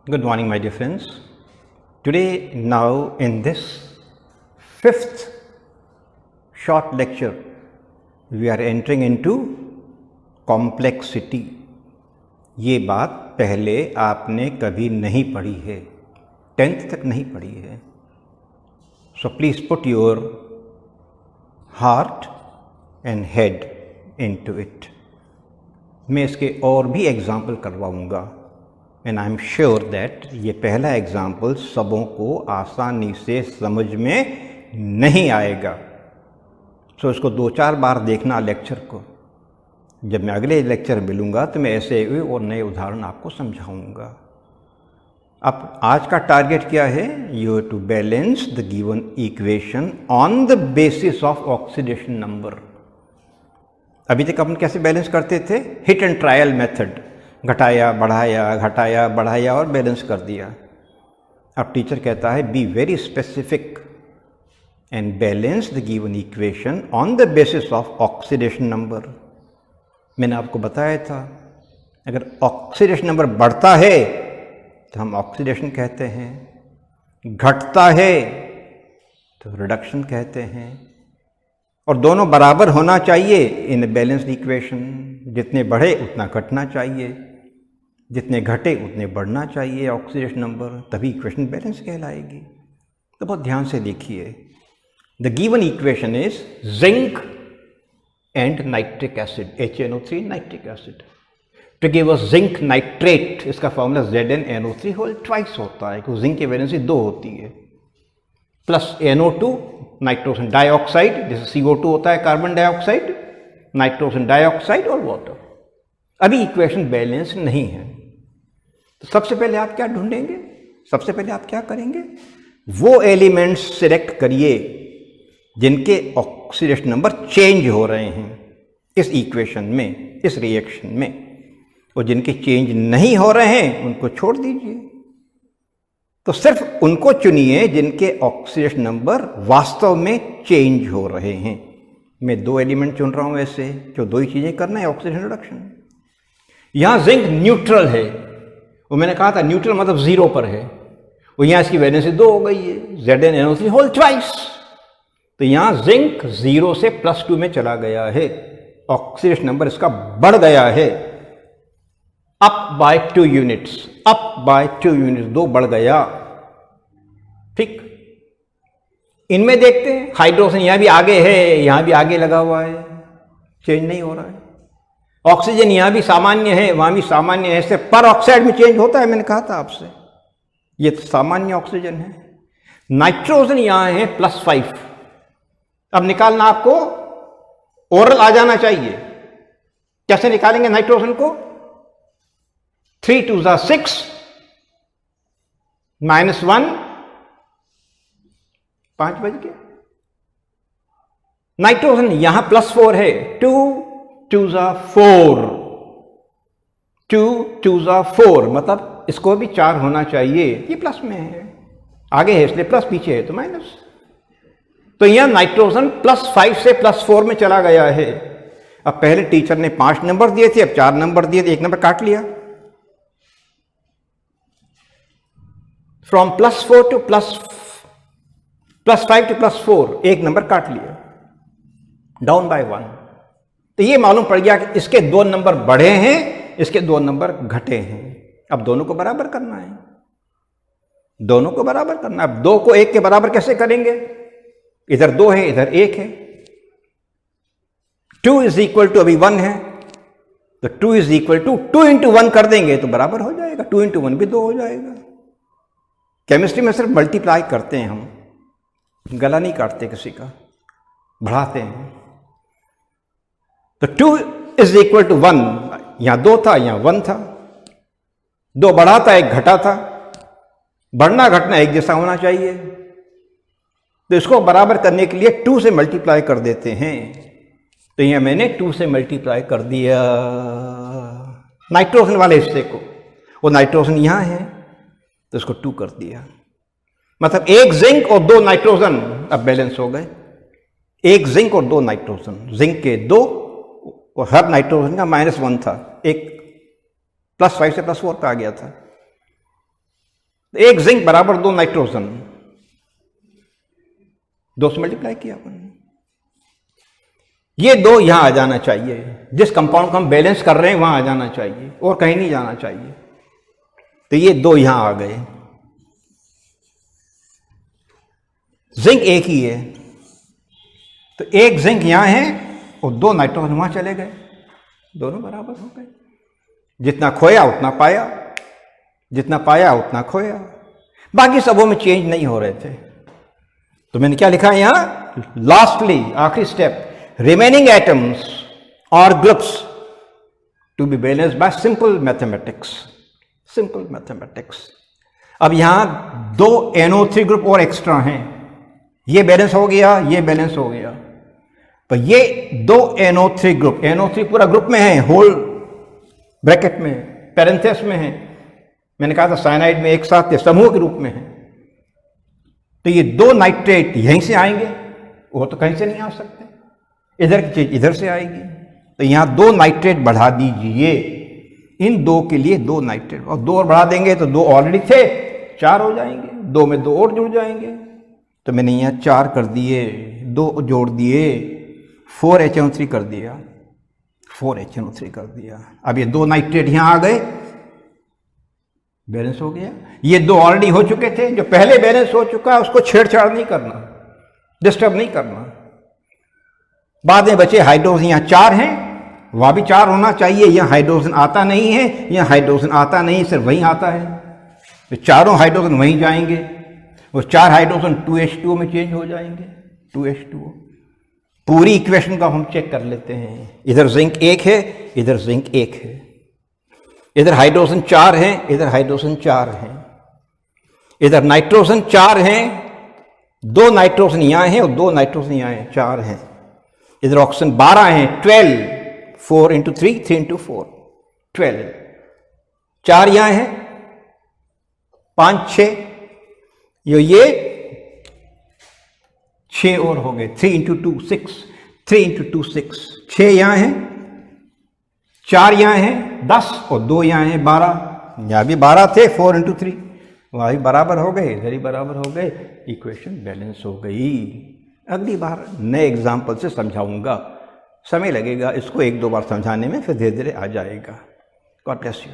Good morning, my dear friends. Today, now in this fifth short lecture, we are entering into complexity. ये बात पहले आपने कभी नहीं पढ़ी है, 10th तक नहीं पढ़ी है. So please put your heart and head into it. मैं इसके और भी एग्जाम्पल करवाऊँगा and I am sure that ये पहला एग्जाम्पल सबों को आसानी से समझ में नहीं आएगा. सो इसको 2-4 बार देखना लेक्चर को. जब मैं अगले लेक्चर मिलूँगा तो मैं ऐसे और नए उदाहरण आपको समझाऊँगा. अब आज का टारगेट क्या है? You have to balance the given equation on the basis of oxidation number. अभी तक अपन कैसे बैलेंस करते थे? हिट एंड ट्रायल मेथड, घटाया बढ़ाया और बैलेंस कर दिया. अब टीचर कहता है be very specific and balance the given equation on the basis of oxidation number. मैंने आपको बताया था अगर ऑक्सीडेशन नंबर बढ़ता है तो हम ऑक्सीडेशन कहते हैं, घटता है तो रिडक्शन कहते हैं, और दोनों बराबर होना चाहिए इन बैलेंस्ड इक्वेशन. जितने बढ़े उतना घटना चाहिए, जितने घटे उतने बढ़ना चाहिए ऑक्सीडेशन नंबर, तभी इक्वेशन बैलेंस कहलाएगी. तो बहुत ध्यान से देखिए. The given equation is zinc and nitric acid, HNO3 nitric acid. To give us zinc nitrate, इसका फॉर्मूला ZnNO3 होल ट्वाइस होता है क्योंकि जिंक की वैलेंसी 2 होती है, प्लस NO2 नाइट्रोजन डाइऑक्साइड, जैसे CO2 होता है कार्बन डाइऑक्साइड, नाइट्रोजन डाइऑक्साइड और वाटर. अभी इक्वेशन बैलेंस नहीं है. तो सबसे पहले आप क्या ढूंढेंगे? सबसे पहले आप क्या करेंगे? वो एलिमेंट्स सिलेक्ट करिए जिनके ऑक्सीडेशन नंबर चेंज हो रहे हैं इस इक्वेशन में, इस रिएक्शन में, और जिनके चेंज नहीं हो रहे हैं उनको छोड़ दीजिए. तो सिर्फ उनको चुनिए जिनके ऑक्सीडेशन नंबर वास्तव में चेंज हो रहे हैं. मैं 2 एलिमेंट चुन रहा हूं ऐसे, जो 2 ही चीजें करना है, ऑक्सीडेशन रिडक्शन. यहां जिंक न्यूट्रल है, वो मैंने कहा था न्यूट्रल मतलब 0 पर है, वो यहां इसकी वैलेंसी 2 हो गई है, ZnNO3 होल ट्वाइस. तो यहां जिंक 0 से +2 में चला गया है, ऑक्सीडेशन नंबर इसका बढ़ गया है, up by 2 units, up by 2 units, 2 बढ़ गया. ठीक. इनमें देखते हैं हाइड्रोजन यहां भी आगे है, यहां भी आगे लगा हुआ है, चेंज नहीं हो रहा है. ऑक्सीजन यहां भी सामान्य है, वहां भी सामान्य है. इससे पर ऑक्साइड में चेंज होता है, मैंने कहा था आपसे, ये तो सामान्य ऑक्सीजन है. नाइट्रोजन यहां है +5. अब निकालना आपको ओरल आ जाना चाहिए. कैसे निकालेंगे नाइट्रोजन को? 3 2 6 -1, 5 बज गया. नाइट्रोजन यहां +4 है, 2 2 4, 2 2 4, मतलब इसको भी 4 होना चाहिए. ये प्लस में है, आगे है इसलिए प्लस, पीछे है तो माइनस. तो यहां नाइट्रोजन +5 से +4 में चला गया है. अब पहले टीचर ने 5 नंबर दिए थे, अब 4 नंबर दिए थे, 1 नंबर काट लिया. फ्रॉम +4 टू +5 टू +4 1 नंबर काट लिया, डाउन बाय 1. तो ये मालूम पड़ गया कि इसके 2 नंबर बढ़े हैं, इसके 2 नंबर घटे हैं. अब दोनों को बराबर करना है, दोनों को बराबर करना. अब 2 को 1 के बराबर कैसे करेंगे? इधर 2 है, इधर 1 है. 2 = अभी 1 है, तो 2 = 2 × 1 कर देंगे तो बराबर हो जाएगा. 2 × 1 भी 2 हो जाएगा. केमिस्ट्री में सिर्फ मल्टीप्लाई करते हैं हम, गला नहीं काटते किसी का, बढ़ाते हैं. तो 2 = 1, यहां 2 था, यहां 1 था. 2 बढ़ा था, 1 घटा था. बढ़ना घटना एक जैसा होना चाहिए. तो इसको बराबर करने के लिए 2 से मल्टीप्लाई कर देते हैं. तो यहां मैंने 2 से मल्टीप्लाई कर दिया नाइट्रोजन वाले हिस्से को. वो नाइट्रोजन यहां है तो इसको 2 कर दिया. मतलब 1 जिंक और 2 नाइट्रोजन अब बैलेंस हो गए. 1 जिंक और 2 नाइट्रोजन, जिंक के 2 और हर नाइट्रोजन का -1 था, एक +5 से +4 पे आ गया था. एक जिंक बराबर 2 नाइट्रोजन, 2 से मल्टीप्लाई किया अपन। ये 2 यहां आ जाना चाहिए, जिस कंपाउंड को हम बैलेंस कर रहे हैं वहां आ जाना चाहिए और कहीं नहीं जाना चाहिए। तो ये 2 यहां आ गए। जिंक एक ही है, तो एक जिंक यहां है और 2 नाइट्रोजन वहां चले गए, दोनों बराबर हो गए। जितना खोया उतना पाया, जितना पाया उतना खोया। बाकी सबों में चेंज नहीं हो रहे थे। तो मैंने क्या लिखा है यहां, लास्टली, आखिरी स्टेप, रिमेनिंग एटम्स और groups to be balanced by simple mathematics, simple mathematics. अब यहां 2 NO3 ग्रुप और एक्स्ट्रा हैं, ये बैलेंस हो गया, ये बैलेंस हो गया। तो ये 2 NO3 ग्रुप, NO3 पूरा ग्रुप में है, होल ब्रैकेट में, पैरेंथेसिस में है। मैंने कहा था साइनाइड में एक साथ समूह के रूप में है। तो ये 2 नाइट्रेट यहीं से आएंगे, वो तो कहीं से नहीं आ सकते, इधर की चीज इधर से आएगी। तो यहां 2 नाइट्रेट बढ़ा दीजिए, इन 2 के लिए 2 नाइट्रेट, और 2 और बढ़ा देंगे तो 2 ऑलरेडी थे, 4 हो जाएंगे, 2 में 2 और जुड़ जाएंगे। तो मैंने यहाँ 4 कर दिए, 2 जोड़ दिए, 4HNO3 कर दिया, 4HNO3 कर दिया। अब ये 2 नाइट्रेट यहां आ गए, बैलेंस हो गया। ये 2 ऑलरेडी हो चुके थे, जो पहले बैलेंस हो चुका है उसको छेड़छाड़ नहीं करना, डिस्टर्ब नहीं करना। बाद में बचे हाइड्रोजन, यहाँ 4 हैं, वहां भी 4 होना चाहिए। यहाँ हाइड्रोजन आता नहीं है, यहाँ हाइड्रोजन आता नहीं, सिर्फ वहीं आता है। तो चारों हाइड्रोजन वहीं जाएंगे, वो 4 हाइड्रोजन 2H2O में चेंज हो जाएंगे, 2H2O। पूरी इक्वेशन का हम चेक कर लेते हैं। इधर जिंक 1 है, इधर जिंक 1 है, इधर हाइड्रोजन 4 हैं, इधर हाइड्रोजन 4 हैं, इधर नाइट्रोजन 4 हैं, 2 नाइट्रोजन यहां हैं और 2 नाइट्रोजन यहां हैं, 4 हैं। इधर ऑक्सीजन 12 हैं, 12, 4 into 3, 3 into 4, 12। 4 यहां हैं, 5, 6, ये 6 और हो गए, 3 into 2, 6, 3 into 2, 6, 6 यहां हैं, 4 यहां हैं, 10 और 2 यहां हैं, 12। यहां भी 12 थे, 4 into 3, वहां भी बराबर हो गए, इधर ही बराबर हो गए, इक्वेशन बैलेंस हो गई। अगली बार नए एग्जाम्पल से समझाऊंगा, समय लगेगा इसको 1-2 बार समझाने में, फिर धीरे धीरे आ जाएगा। God bless you.